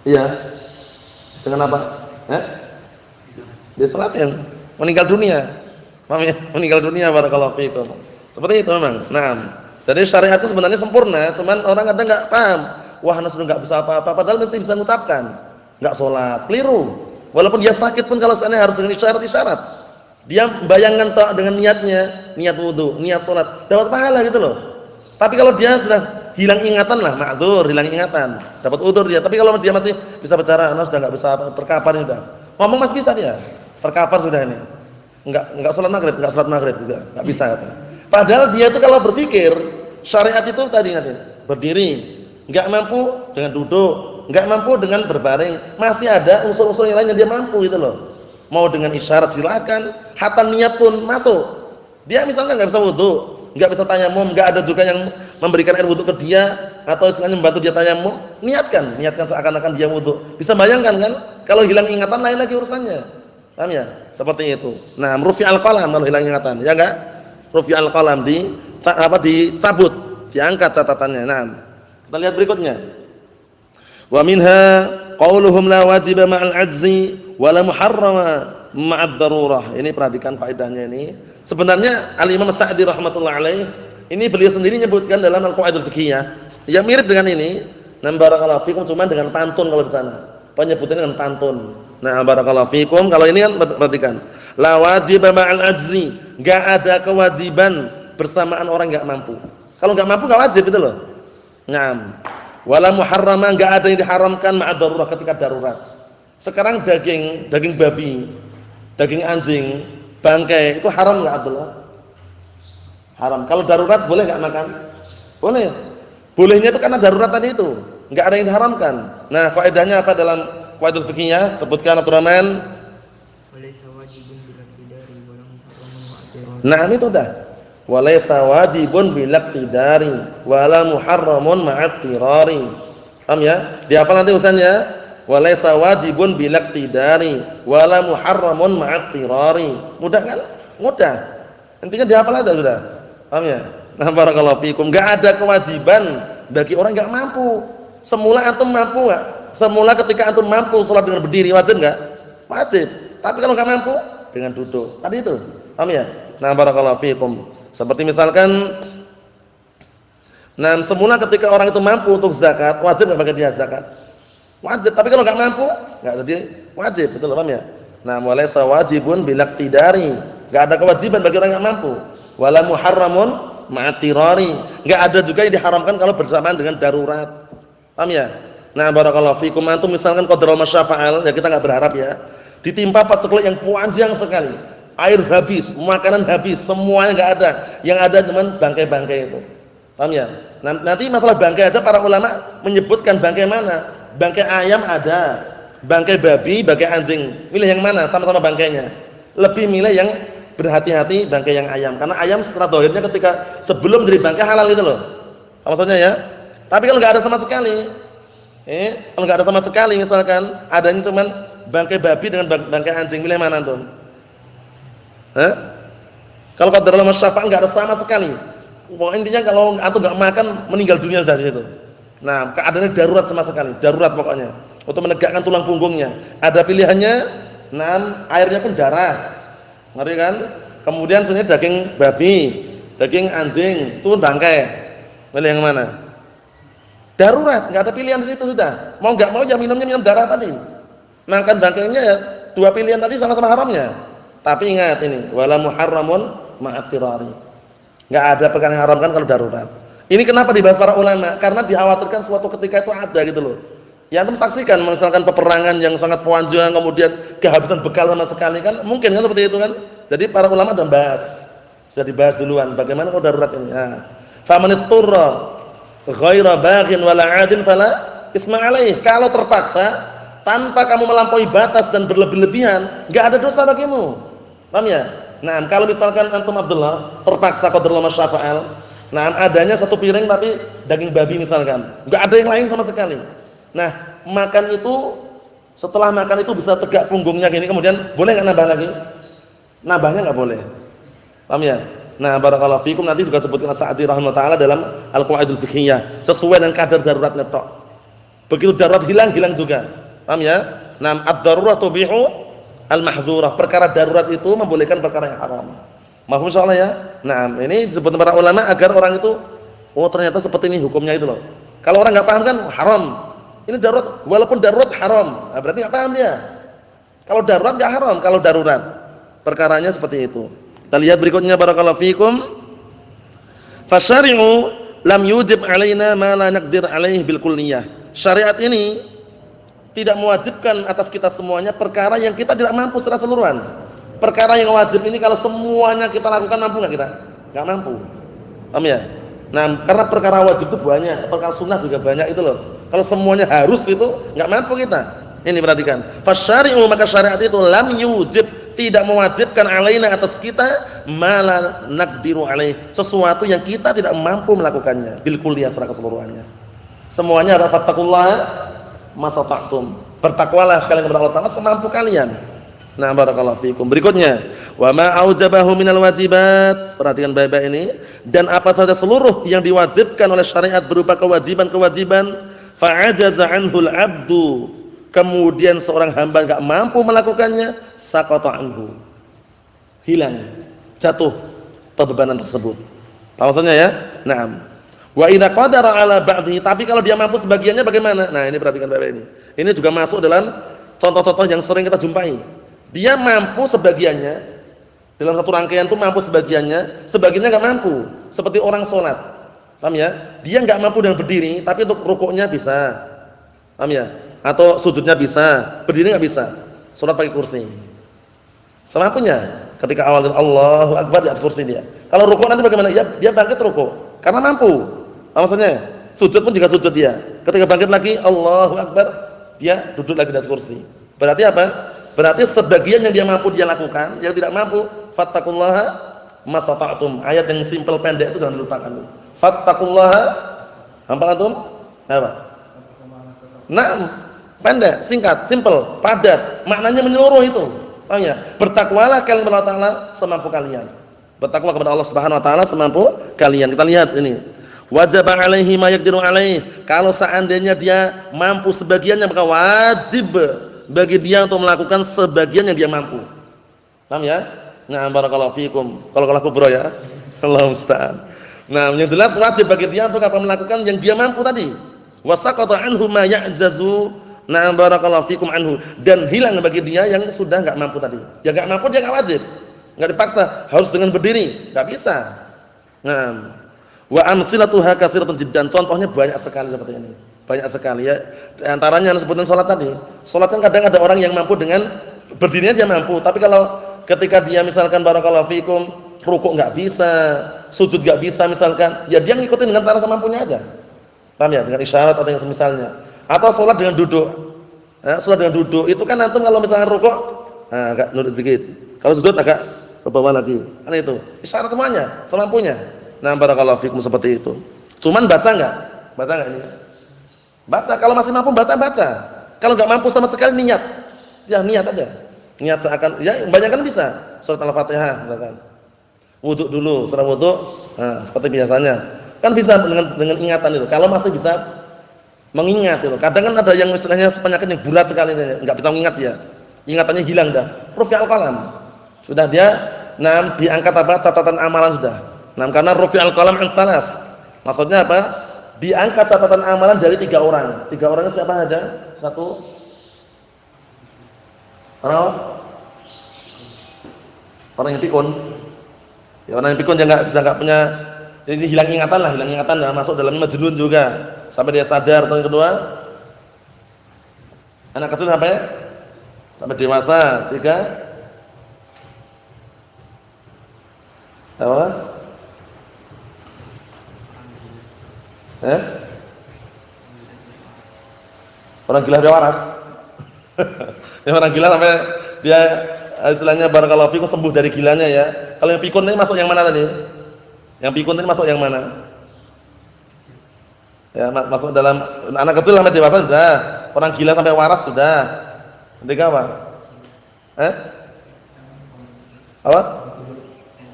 Iya. Dengan apa? Dia salatin, meninggal dunia. Paham ya? Meninggal dunia, barakallahu fiikum. Seperti itu memang. Nah, jadi syariat itu sebenarnya sempurna, cuman orang kadang enggak paham. Wah, ana sudah enggak bisa apa-apa, padahal mesti bisa mengucapkan. Enggak salat, keliru. Walaupun dia sakit pun kalau seandainya harus dengan isyarat-isyarat. Dia bayangkan dengan niatnya, niat wudu, niat salat, dapat pahala gitu loh. Tapi kalau dia sudah hilang ingatan lah, ma'dzur, hilang ingatan, dapat udzur dia. Tapi kalau dia masih bisa bicara, ana sudah enggak bisa terkapar sudah. Ngomong masih bisa dia. Terkapar sudah ini. Enggak salat maghrib juga, enggak bisa katanya. Padahal dia itu kalau berpikir syariat itu tadi berdiri, enggak mampu dengan duduk, enggak mampu dengan berbaring, masih ada unsur-unsur yang lain yang dia mampu gitu loh. Mau dengan isyarat silakan, hatta niat pun masuk. Dia misalkan enggak bisa wudu, enggak bisa tayamum, enggak ada juga yang memberikan air wudu ke dia atau istilahnya membantu dia tayamum, niatkan seakan-akan dia wudu. Bisa bayangkan kan? Kalau hilang ingatan lain lagi urusannya. Paham ya? Seperti itu. Nah, rufi'al qalam kalau hilang ingatan, ya enggak? Rufi'al qalam dicabut, diangkat catatannya. Nah, kita lihat berikutnya. Wa minha qauluhum la wajiba ma'al 'ajzi wa la muharrama ma'ad darurah. Ini perhatikan faedahnya ini. Sebenarnya Al-Imam Sa'di rahimatullah alaih, ini beliau sendiri menyebutkan dalam Al-Qawaidul Fiqhiyah. Ya mirip dengan ini. Nah, barakallahu fikum cuma dengan pantun kalau di sana. Penyebutannya dengan pantun. Nah, barakallahu fikum kalau ini kan perhatikan. La wajiba ma'al 'ajzi, enggak ada kewajiban bersamaan orang enggak mampu. Kalau enggak mampu enggak wajib itu loh. Naam. Wala muharrama, enggak ada yang diharamkan ma'ad darurat ketika darurat. Sekarang daging babi, daging anjing, bangkai itu haram enggak Abdullah? Haram. Kalau darurat boleh enggak makan? Boleh. Bolehnya itu karena darurat tadi itu. Enggak ada yang diharamkan. Nah, faedahnya apa dalam Qawaidul Fiqhiyah? Sebutkan Abdurrahman. Walaysa wajibun bil iqtidari wa lam muharramun. Nah, itu dah. Walaysa wajibun bil iqtidari wa la muharramun ma'at tirari. Paham ya? Dihafal nanti urusannya. Walaysa wajibun bil iqtidari wa la muharramun ma'at tirari. Mudah kan? Mudah. Intinya dihafal aja sudah. Paham ya? Nah, barakallahu fikum. Enggak ada kewajiban bagi orang enggak mampu. Semula antum mampu enggak? Semula ketika antum mampu salat dengan berdiri wajib enggak? Wajib. Tapi kalau enggak mampu dengan duduk. Tadi itu. Paham ya? Nah, barakallahu fikum. Seperti misalkan semula ketika orang itu mampu untuk zakat, wajib enggak bagi dia zakat? Wajib. Tapi kalau enggak mampu, enggak jadi wajib. Betul, paham ya? Nah, walaysa wajibun bil iqtidari. Enggak ada kewajiban bagi orang yang mampu. Wala muharramun ma'atirari. Enggak ada juga yang diharamkan kalau bersamaan dengan darurat. Paham ya? Nah, barakallahu fikum. Antum misalkan qadarul masyafa'al, ya kita enggak berharap ya. Ditimpa paceklik yang panjang sekali. Air habis, makanan habis, semuanya enggak ada. Yang ada cuma bangkai-bangkai itu. Paham ya? Nanti masalah bangkai ada para ulama menyebutkan bangkai mana? Bangkai ayam ada, bangkai babi, bangkai anjing. Milih yang mana? Sama-sama bangkainya. Lebih milih yang berhati-hati bangkai yang ayam. Karena ayam secara zahirnya ketika sebelum jadi bangkai halal itu loh. Maksudnya ya. Tapi kalau enggak ada sama sekali, kalau enggak ada sama sekali misalkan adanya cuman bangkai babi dengan bangkai anjing, milih mana antum? Kalau qadarul masyafa'ah enggak ada sama sekali. Pokoknya intinya kalau antum enggak makan meninggal dunia sudah di situ. Nah, keadaannya darurat sama sekali, darurat pokoknya. Untuk menegakkan tulang punggungnya. Ada pilihannya, airnya pun darah. Ngerti kan? Kemudian sini daging babi, daging anjing, itu bangkai. Milih yang mana? Darurat, enggak ada pilihan di situ sudah. Mau enggak mau ya minumnya minum darah tadi. Makan bangkainya ya dua pilihan tadi sama-sama haramnya. Tapi ingat ini, wala muharramun ma'at tirari. Enggak ada perkara yang haramkan kalau darurat. Ini kenapa dibahas para ulama? Karena dikhawatirkan suatu ketika itu ada gitu loh. Ya antum saksikan misalkan peperangan yang sangat panjang kemudian kehabisan bekal sama sekali kan mungkin kan seperti itu kan. Jadi para ulama sudah bahas. Sudah dibahas duluan bagaimana kalau darurat ini. Nah, famanit turra ghaira baghin wala 'adin fala isma 'alaih. Kalau terpaksa tanpa kamu melampaui batas dan berlebih-lebihan, enggak ada dosa bagimu. Paham ya? Nah, kalau misalkan antum Abdullah terpaksa qadarul masyafa'al. Nah, adanya satu piring tapi daging babi misalkan. Enggak ada yang lain sama sekali. Nah, makan itu Setelah makan itu bisa tegak punggungnya gini, kemudian boleh nggak nambah lagi? Nambahnya nggak boleh. Paham ya? Nah, barakallahu fikum, nanti juga sebutkan Sa'di rahimahullah taala dalam Al-Qawaidul Fiqhiyah, sesuai dengan kadar daruratnya tok. Begitu darurat hilang juga. Paham ya? Nah, ad-darurat tubihu al-mahdhurah. Perkara darurat itu membolehkan perkara yang haram. Mahfum insyaallah ya? Nah, ini disebut para ulama agar orang itu ternyata seperti ini hukumnya itu loh. Kalau orang nggak paham kan haram. Ini darurat, walaupun darurat haram. Nah, berarti nggak paham dia. Kalau darurat nggak haram, kalau darurat. Perkaranya seperti itu. Kita lihat berikutnya barakallahu fikum. Fasyari'u lam yujib 'alaina ma la naqdir 'alaihi bil kulliyah. Syariat ini tidak mewajibkan atas kita semuanya perkara yang kita tidak mampu secara keseluruhan. Perkara yang wajib ini kalau semuanya kita lakukan mampu enggak kita? Enggak mampu. Paham ya? Nah, karena perkara wajib itu banyak, perkara sunnah juga banyak itu loh. Kalau semuanya harus itu enggak mampu kita. Ini perhatikan. Fasyari'u, maka syariat itu lam yujib, tidak mewajibkan alaina atas kita mala naqdiru alaih, sesuatu yang kita tidak mampu melakukannya bil kulliyah secara keseluruhannya. Semuanya ada fattaqullaha masata'tum. Bertakwalah kalian kepada Allah Taala semampu kalian. Nah, barakallahu fikum. Berikutnya, wa ma aujabahu minal wajibat. Perhatikan baik-baik ini, dan apa saja seluruh yang diwajibkan oleh syariat berupa kewajiban-kewajiban, fa'ajaza anhul 'abdu. Kemudian seorang hamba enggak mampu melakukannya, saqata anhu. Hilang, jatuh bebanan tersebut. Apa maksudnya ya? Naam. Wa idza qadara 'ala ba'dhi, tapi kalau dia mampu sebagiannya bagaimana? Nah, ini perhatikan baik-baik ini. Ini juga masuk dalam contoh-contoh yang sering kita jumpai. Dia mampu sebagiannya, dalam satu rangkaian itu mampu sebagiannya, sebagiannya enggak mampu. Seperti orang salat. Paham ya? Dia enggak mampu dengan berdiri, tapi untuk rukuknya bisa. Paham ya? Atau sujudnya bisa, berdiri enggak bisa. Salat pakai kursi. Semampunya. Ketika awal Allahu Akbar di atas kursi dia. Kalau rukuk nanti bagaimana? Ya, dia bangkit rukuk karena mampu. Apa maksudnya? Sujud pun juga sujud dia. Ketika bangkit lagi Allahu Akbar, dia duduk lagi di atas kursi. Berarti apa? Berarti sebagian yang dia mampu dia lakukan, yang tidak mampu fattaqullaha masata'tum. Ayat yang simpel pendek itu jangan dilupakan. Fattaqullaha, hafal antum? Apa? Nah, pendek, singkat, simpel, padat. Maknanya menyeluruh itu. Paham ya? Bertakwalah kalian kepada Allah Taala semampu kalian. Bertakwa kepada Allah Subhanahu wa taala semampu kalian. Kita lihat ini. Wajib 'alaihi ma yaqdiru 'alaihi. Kalau seandainya dia mampu sebagiannya, maka wajib bagi dia untuk melakukan sebagian yang dia mampu. Paham ya? Nah, barakallahu fikum. Kalau kubro ya. Allahu musta'an. Nah, yang jelas wajib bagi dia untuk apa? Melakukan yang dia mampu tadi. Wasaqata anhu ma ya'jazu. Nah, barakallahu fikum anhu, dan hilang bagi dia yang sudah enggak mampu tadi. Yang enggak mampu dia enggak wajib. Enggak dipaksa harus dengan berdiri, enggak bisa. Nah, wa amsilatuha katsiratun jiddan. Contohnya banyak sekali seperti ini. Banyak sekali ya. Di antaranya sebutan salat tadi. Salat kan kadang ada orang yang mampu dengan berdirinya dia mampu, tapi kalau ketika dia misalkan barakallahu fikum rukuk enggak bisa, sujud enggak bisa misalkan, ya dia ngikutin dengan cara semampunya aja. Paham ya? Dengan isyarat atau yang semisalnya. Atau sholat dengan duduk. Nah, sholat dengan duduk itu kan antum kalau misalnya rukuk, agak nurut sedikit. Kalau sujud agak ke bawah lagi. Kan itu. Isyarat semuanya, semampunya. Nah, barakallahu fikum seperti itu. Cuman baca enggak? Baca enggak ini? Baca. Kalau masih mampu baca. Kalau enggak mampu sama sekali niat. Ya niat aja. Niat seakan ya kebanyakan bisa. Surat Al-Fatihah misalkan. Wudu dulu, setelah wudu, seperti biasanya. Kan bisa dengan ingatan itu. Kalau masih bisa mengingat itu. Kadang kan ada yang istilahnya penyakit yang bulat sekali, enggak bisa mengingat dia. Ingatannya hilang dah. Rufi'al qalam. Sudah dia diangkat apa? Catatan amalan sudah. Karena rufi'al qalam an salas. Maksudnya apa? Diangkat catatan amalan dari 3 orang. 3 orangnya siapa aja? 1 orang yang pikun. Ya orang yang pikun dia enggak punya, jadi hilang ingatan masuk dalam majnun juga. Sampai dia sadar. Yang kedua, anak kecil sampai dewasa. 3, apa? Orang gila dia waras. Yang orang gila sampai dia istilahnya barakallahu fikum sembuh dari gilanya ya. Kalau yang pikun ini masuk yang mana tadi? Yang pikun ini masuk yang mana? Ya, masuk dalam anak kecil sampai dewasa sudah, orang gila sampai waras sudah. Ketika apa? Apa?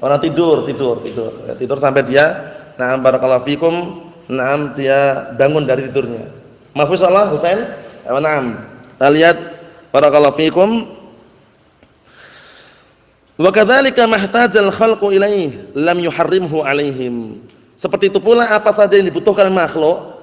Orang tidur. Ya, tidur sampai dia barakallahu fikum, dia bangun dari tidurnya. Mahfuz Allah Husain? Na'am. Kita lihat barakallahu fikum. Wa kadzalika mahtajal khalqu ilaihi lam yuharrimhu alaihim. Seperti itu pula apa saja yang dibutuhkan makhluk,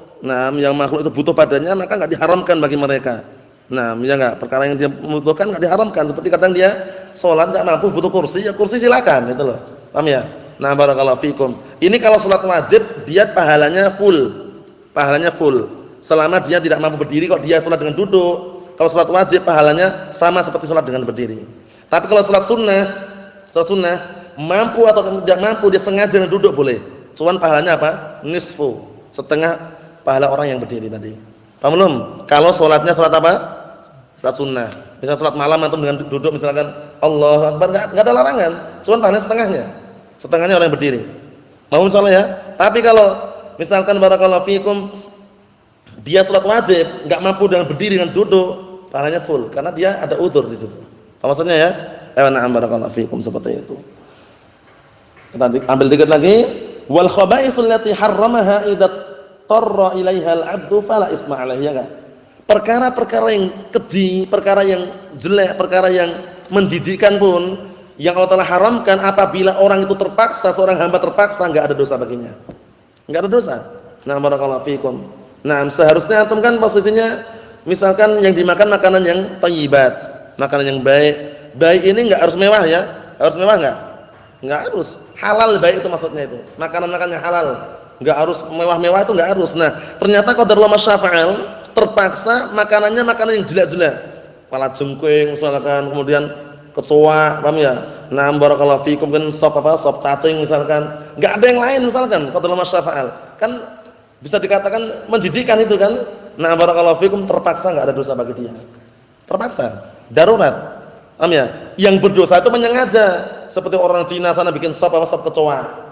yang makhluk itu butuh padanya maka enggak diharamkan bagi mereka. Ya enggak, perkara yang dia membutuhkan enggak diharamkan. Seperti kadang dia salat enggak mampu butuh kursi, ya kursi silakan, itu loh. Paham ya? Barakallahu fikum. Ini kalau salat wajib dia pahalanya full. Pahalanya full. Selama dia tidak mampu berdiri, kok dia salat dengan duduk. Kalau salat wajib pahalanya sama seperti salat dengan berdiri. Tapi kalau salat sunnah mampu atau tidak mampu dia sengaja duduk boleh. Cuman pahalanya apa? Nisfu, setengah pahala orang yang berdiri tadi. Paham belum? Kalau salatnya salat apa? Salat sunnah. Misal salat malam atau dengan duduk misalkan Allahu Akbar enggak ada larangan. Cuman pahalanya setengahnya. Setengahnya orang yang berdiri. Mau insyaallah ya. Tapi kalau misalkan barakallahu fikum dia salat wajib enggak mampu dengan berdiri dengan duduk, pahalanya full karena dia ada udzur di situ. Apa maksudnya ya? Na'am barakallahu fikum seperti itu. Kita ambil dikit lagi. Wal khaba'ithul lati harramaha idza tarra ilaiha al-'abdu fala isma 'alaihi, ya enggak? Perkara-perkara yang keji, perkara yang jelek, perkara yang menjijikkan pun yang Allah Ta'ala haramkan apabila orang itu terpaksa, seorang hamba terpaksa, enggak ada dosa baginya. Enggak ada dosa. Na'am barakallahu fikum. Seharusnya antum kan posisinya misalkan yang dimakan makanan yang thayyibat, makanan yang baik. Baik ini enggak harus mewah ya. Harus mewah enggak? Enggak harus. Halal baik itu maksudnya itu. Makanan-makanan yang halal. Enggak harus mewah-mewah itu enggak harus. Ternyata qadarullah masyafa'al terpaksa makanannya makanan yang jelek-jelek. Kepala jengking misalkan, kemudian kecoa, paham ya? Barakallahu fikum kan sop cacing misalkan. Enggak ada yang lain misalkan qadarullah masyafa'al. Kan bisa dikatakan menjijikkan itu kan. Barakallahu fikum terpaksa enggak ada dosa bagi dia. Terpaksa, darurat. Paham ya? Yang berdosa itu menyengaja. Seperti orang Cina sana bikin sop kecoa.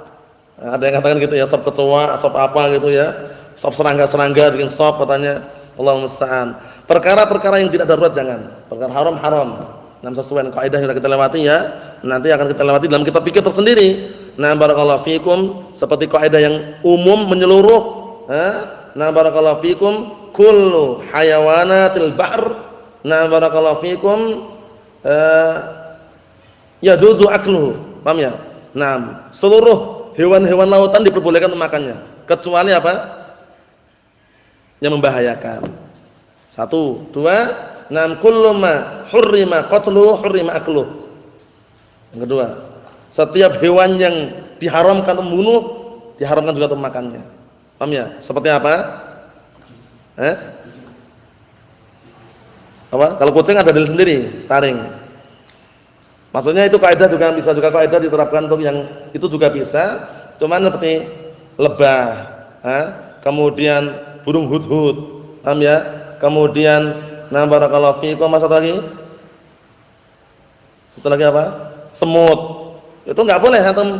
Ada yang katakan gitu ya, sop kecoa, sop apa gitu ya. Sop serangga bikin sop katanya. Allahu musta'an. Perkara-perkara yang tidak darurat jangan. Perkara haram. Sesuai kaidah yang kita lewati ya. Nanti akan kita lewati dalam kitab fikih tersendiri. Barakallahu fikum seperti kaidah yang umum menyeluruh. Barakallahu fikum kullu hayawanatil bahr. Barakallahu fikum yajuzu akluhu. Paham ya? Seluruh hewan-hewan lautan diperbolehkan untuk makannya, kecuali apa? Yang membahayakan. 1, 2, kullu ma hurrima qatluhu hurrima akluhu. Yang kedua, setiap hewan yang diharamkan membunuh, diharamkan juga untuk makannya. Paham ya? Seperti apa? Kalau kucing ada dalil sendiri, taring. Maksudnya itu kaidah juga bisa juga kaidah diterapkan untuk yang itu juga bisa. Cuman seperti lebah, kemudian burung hudhud, paham ya? Kemudian barakallahu fiikum satu lagi. Satu lagi apa? Semut. Itu enggak boleh antum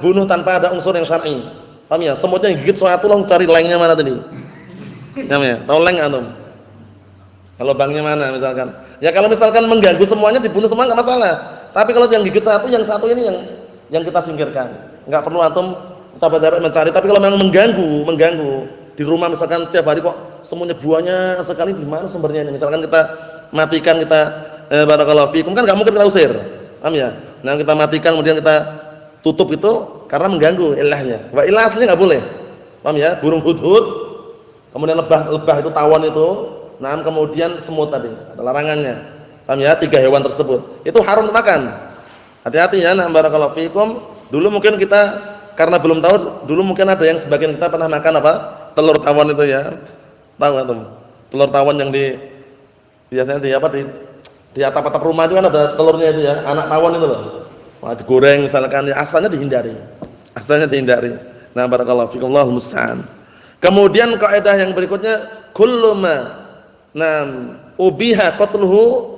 bunuh tanpa ada unsur yang syar'i. Paham ya? Semutnya gigit suatu langsung cari lengnya mana tadi. Paham ya? Tahu leng antum? Kalau bangnya mana misalkan? Ya kalau misalkan mengganggu semuanya dibunuh semua enggak masalah. Tapi kalau yang gigit satu, yang satu ini yang kita singkirkan. Enggak perlu antum capek-capek mencari. Tapi kalau memang mengganggu di rumah misalkan tiap hari kok semuanya buahnya sekali, di mana sumbernya ini? Misalkan kita matikan, kita barakallahu fikum kan enggak mungkin kita usir. Paham ya? Nah, kita matikan kemudian kita tutup itu karena mengganggu ilahnya. Wa ilah aslinya enggak boleh. Paham ya? Burung hudhud, kemudian lebah itu tawon itu. Kemudian semut tadi, ada larangannya. Paham ya? 3 hewan tersebut. Itu haram makan. Hati-hati ya, barakallahu fikum. Dulu mungkin kita karena belum tahu, dulu mungkin ada yang sebagian kita pernah makan apa? Telur tawon itu ya. Tahu enggak, telur tawon yang biasanya di atap-atap rumah itu kan ada telurnya itu ya, anak tawon itu loh. Wah, digoreng misalkan, ya asalnya dihindari. Barakallahu fikum, Allahu musta'an. Kemudian kaidah yang berikutnya, kullu ma ubiha qatluhu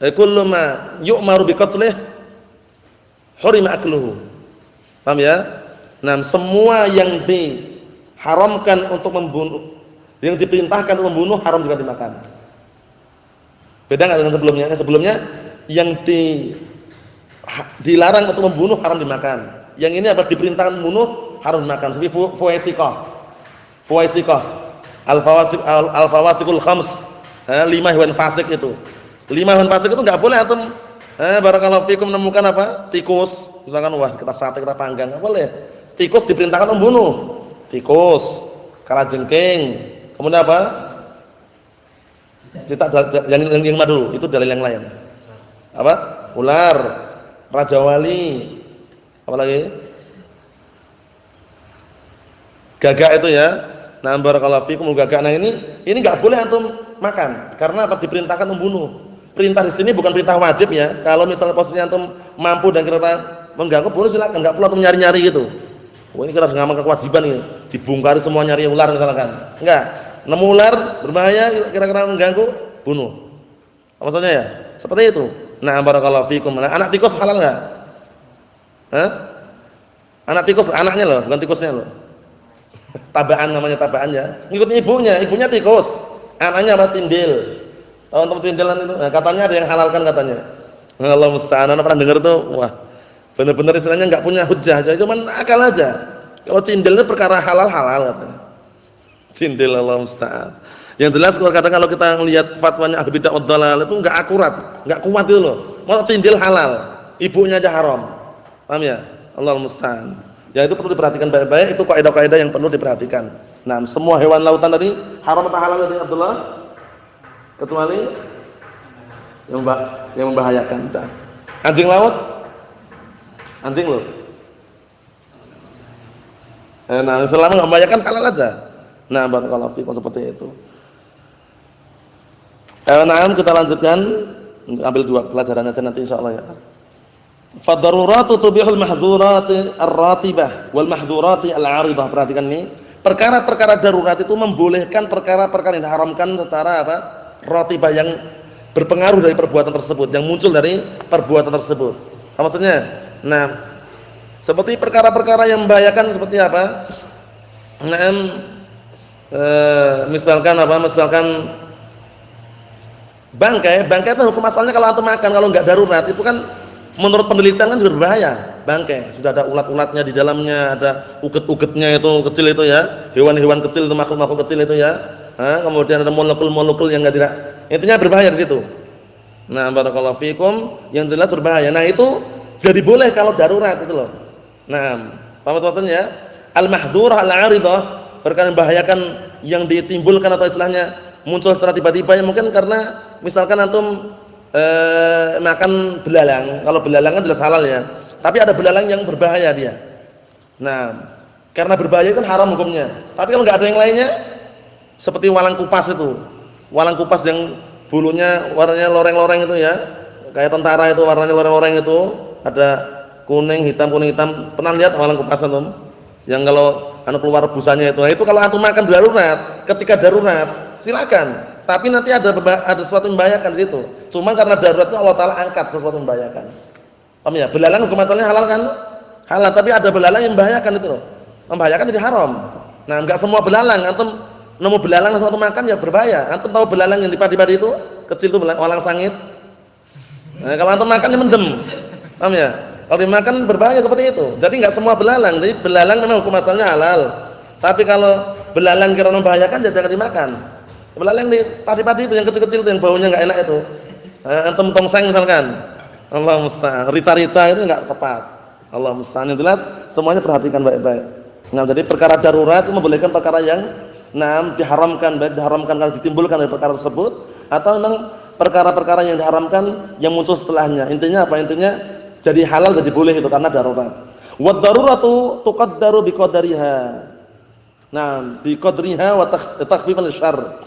kullu ma yu'maru bi qatlih hurima akluhu. Paham ya? Semua yang diharamkan untuk membunuh, yang diperintahkan untuk membunuh haram juga dimakan. Beda nggak dengan sebelumnya? Yang sebelumnya yang dilarang untuk membunuh haram dimakan. Yang ini apa diperintahkan membunuh haram dimakan. Seperti fuwaisikah, al-fawasikul khams, 5 hewan fasik itu. 5 hewan fasik itu nggak boleh antum barakallahu fikum menemukan apa? Tikus, misalkan wah kita sate kita panggang, nggak boleh. Tikus diperintahkan membunuh. Tikus, kalajengking, kemudian apa? Yang madu itu dalil yang lain. Apa? Ular, raja wali, apa lagi? Gagak itu ya. Nah, barakallahu fikum gagak. Nah, ini enggak boleh antum makan karena apa? Diperintahkan membunuh. Perintah di sini bukan perintah wajib ya. Kalau misalnya posisinya antum mampu dan kira-kira mengganggu boleh silakan, enggak perlu antum nyari-nyari gitu. Wah, ini kira ngamal kewajiban ini. Dibongkari semua nyari ular misalkan. Enggak. Nemu ular berbahaya kira-kira mengganggu, bunuh. Apa maksudnya ya? Seperti itu. Nah, barakallahu fikum. Nah, anak tikus halal enggak? Hah? Anak tikus anaknya loh, bukan tikusnya loh. Tabaan namanya tabaan ya. Ngikutin ibunya tikus. Anaknya apa? Tindil. Tahu teman tindilan itu? Nah, katanya ada yang halalkan katanya. Allah musta'an. Ana pernah dengar tuh, wah. Benar-benar istilahnya enggak punya hujjah aja, cuman akal aja. Kalau cindil itu perkara halal katanya. Cindil Allah musta'an. Yang jelas kadang kalau kita melihat fatwanya ahli bidah wad dhalal itu enggak akurat, enggak kuat itu loh. Mau cindil halal, ibunya aja haram. Paham ya? Allah musta'an. Ya itu perlu diperhatikan baik-baik, itu kaidah-kaidah yang perlu diperhatikan. Nah, semua hewan lautan tadi haram atau halal tadi Abdullah? Kecuali yang membahayakan. Anjing laut? Anjing loh. Nah, selama enggak membahayakan halal aja. Nah, barakallahu fiikum seperti itu. Nah, kita lanjutkan, ambil 2 pelajaran aja nanti insyaallah ya. Fad-daruratu tubihul mahdhurati ar-ratibah wal mahdhurati al-'aridah. Perhatikan nih, perkara-perkara darurat itu membolehkan perkara-perkara yang diharamkan secara apa? Ratibah, yang berpengaruh dari perbuatan tersebut, yang muncul dari perbuatan tersebut. Apa maksudnya? Nah, seperti perkara-perkara yang membahayakan seperti apa? Nah, misalkan apa? Misalkan bangkai itu hukum asalnya kalau antum makan kalau enggak darurat itu kan menurut penelitian kan juga berbahaya. Bangkai sudah ada ulat-ulatnya di dalamnya, ada uget-ugetnya itu kecil itu ya, hewan-hewan kecil itu, makhluk-makhluk kecil itu ya. Kemudian ada molekul-molekul yang enggak intinya berbahaya di situ. Nah, barakallahu fikum, yang jelas berbahaya. Nah, itu jadi boleh kalau darurat itu loh. Nah, paham maksudnya? Al-mahdhurah al-'aridah, perkara yang membahayakan yang ditimbulkan atau istilahnya muncul secara tiba-tiba, yang mungkin karena misalkan antum makan belalang. Kalau belalang kan jelas halal ya. Tapi ada belalang yang berbahaya dia. Nah, karena berbahaya kan haram hukumnya. Tapi kalau enggak ada yang lainnya, seperti walang kupas itu. Walang kupas yang bulunya warnanya loreng-loreng itu ya. Kayak tentara itu warnanya loreng-loreng itu, ada kuning, hitam, kuning, hitam. Pernah lihat walang kupas antum? Yang kalau keluar busanya itu. Nah, itu kalau antum makan darurat, ketika darurat, silakan. Tapi nanti ada sesuatu yang membahayakan di situ. Cuma karena darurat itu Allah Taala angkat sesuatu yang membahayakan. Paham ya? Belalang hukum asalnya halal kan? Halal, tapi ada belalang yang membahayakan itu loh. Membahayakan jadi haram. Nah, enggak semua belalang antum nemu belalang langsung antum makan ya berbahaya. Antum tahu belalang yang di padi-padi itu? Kecil itu walang sangit. Nah, kalau antum makan ya mendem. Paham ya? Kalau dimakan berbahaya seperti itu. Jadi enggak semua belalang. Jadi belalang memang hukum asalnya halal. Tapi kalau belalang kira membahayakan ya jangan dimakan. Belalang di padi-padi itu yang kecil-kecil itu yang baunya enggak enak itu. Antum tongseng misalkan. Allah musta'an. Rica-rica itu enggak tepat. Allah musta'an. Yang jelas semuanya perhatikan baik-baik. Nah, jadi perkara darurat itu membolehkan perkara yang diharamkan, baik diharamkan karena ditimbulkan dari perkara tersebut atau memang perkara-perkara yang diharamkan yang muncul setelahnya. Intinya apa? Intinya jadi halal, jadi boleh itu karena darurat. Wad daruratu tuqaddaru biqadariha. Nah, biqadriha wa takhfifan syarr.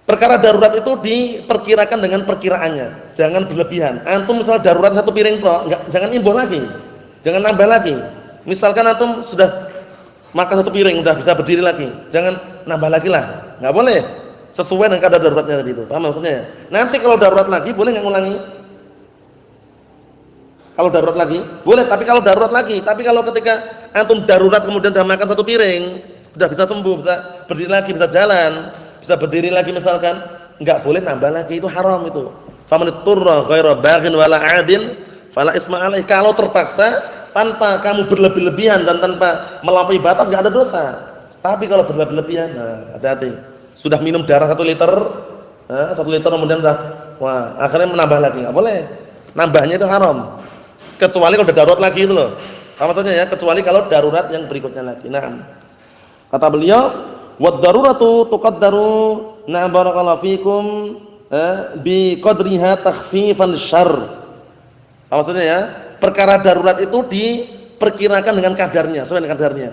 Perkara darurat itu diperkirakan dengan perkiraannya, jangan berlebihan. Antum misal darurat 1 piring toh, jangan imbuh lagi. Jangan nambah lagi. Misalkan antum sudah makan 1 piring udah bisa berdiri lagi, jangan nambah lagi lah. Enggak boleh. Sesuai dengan kadar daruratnya tadi itu. Paham maksudnya ya? Nanti kalau darurat lagi boleh enggak ngulangi? Kalau darurat lagi boleh, tapi kalau darurat lagi, tapi kalau ketika antum darurat kemudian sudah makan 1 piring, sudah bisa sembuh, bisa berdiri lagi, bisa jalan, bisa berdiri lagi misalkan, enggak boleh nambah lagi, itu haram itu. Faman turra ghaira baghin wala 'adin fala isma 'alaihi. Kalau terpaksa tanpa kamu berlebih-lebihan dan tanpa melampaui batas enggak ada dosa. Tapi kalau berlebih-lebihan, nah hati-hati. Sudah minum darah 1 liter, 1 liter kemudian wah, akhirnya menambah lagi, enggak boleh. Nambahnya itu haram. Kecuali kalau udah darurat lagi itu loh. Apa maksudnya ya? Kecuali kalau darurat yang berikutnya lagi. Nah, kata beliau, wad daruratu tuqaddaru na barakallahu fikum bi qadriha takhfifan syarr. Apa maksudnya ya? Perkara darurat itu diperkirakan dengan kadarnya, sesuai dengan kadarnya.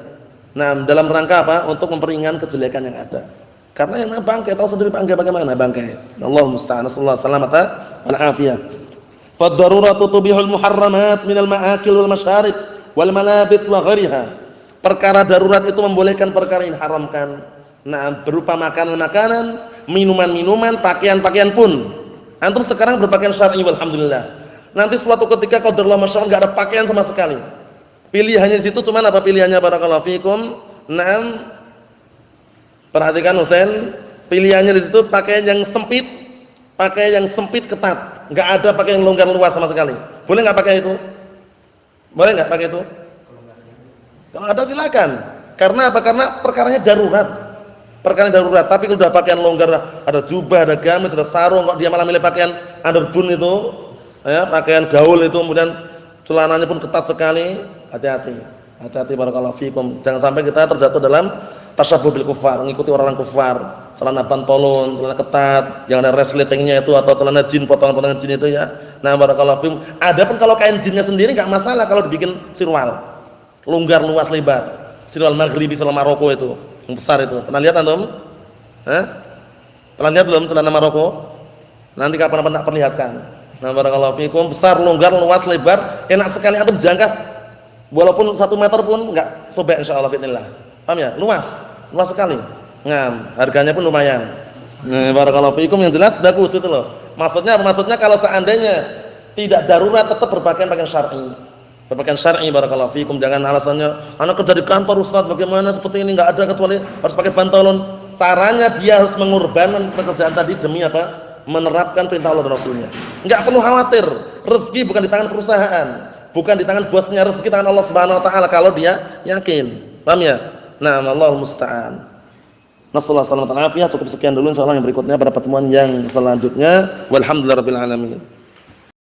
Nah, dalam rangka apa? Untuk memperingan kejelekan yang ada. Karena yang bangkai tahu sendiri bagaimana bangkai. Allahu musta'an. Sallallahu salamata wal afiyah. Fad-daruratu tubihul muharramat minal ma'akil wal masyarib wal malabis wa ghairiha. Perkara darurat itu membolehkan perkara yang haramkan. Nah, berupa makanan-makanan, minuman-minuman, pakaian-pakaian pun. Antum sekarang berpakaian syar'i walhamdulillah. Nanti suatu ketika qadarullah masyaallah enggak ada pakaian sama sekali. Pilihannya di situ cuma apa pilihannya barakallahu fikum? Naam. Perhatikan Husain, pilihannya di situ pakaian yang sempit, ketat. Enggak ada pakaian yang longgar luas sama sekali. Boleh enggak pakai itu? Boleh enggak pakai itu? Kalau ada silakan. Karena apa? Karena perkaranya darurat. Perkara darurat. Tapi kalau sudah pakaian longgar, ada jubah, ada gamis, ada sarung, kok dia malah milih pakaian underbun itu, ya, pakaian gaul itu, kemudian celananya pun ketat sekali. Hati-hati. Hati-hati barakallahu fikum. Jangan sampai kita terjatuh dalam tasyabbuh bil kufar, mengikuti orang-orang kufar. Celana pantolon, celana ketat, yang ada resletingnya itu atau celana jin, potongan-potongan jin itu ya. Nah, barakallahu fikum. Adapun kalau kain jinnya sendiri enggak masalah kalau dibikin sirwal. Longgar luas lebar. Sirwal Maghribi, sirwal Maroko itu, yang besar itu. Pernah lihat antum? Pernah lihat belum celana Maroko? Nanti kapan-kapan tak perlihatkan. Nah, barakallahu fikum, besar, longgar, luas, lebar, enak sekali antum jangka. Walaupun 1 meter pun enggak sobek insyaallah bismillah. Paham ya? Luas sekali. Nah, harganya pun lumayan. Nah, barakallahu fikum, yang jelas bagus itu loh. Maksudnya apa? Maksudnya kalau seandainya tidak darurat tetap berpakaian syar'i. Berpakaian syar'i barakallahu fikum, jangan alasannya anak kerja di kantor Ustaz bagaimana seperti ini enggak ada kecuali harus pakai pantolon. Caranya dia harus mengorbankan pekerjaan tadi demi apa? Menerapkan perintah Allah dan Rasulnya. Enggak perlu khawatir. Rezeki bukan di tangan perusahaan, bukan di tangan bosnya, rezeki tangan Allah Subhanahu wa taala kalau dia yakin. Paham ya? Nah, Allahul musta'an. Nasallahu alaihi wasallam. Cukup sekian dulu insyaallah, yang berikutnya pada pertemuan yang selanjutnya. Walhamdulillahirabbil alamin.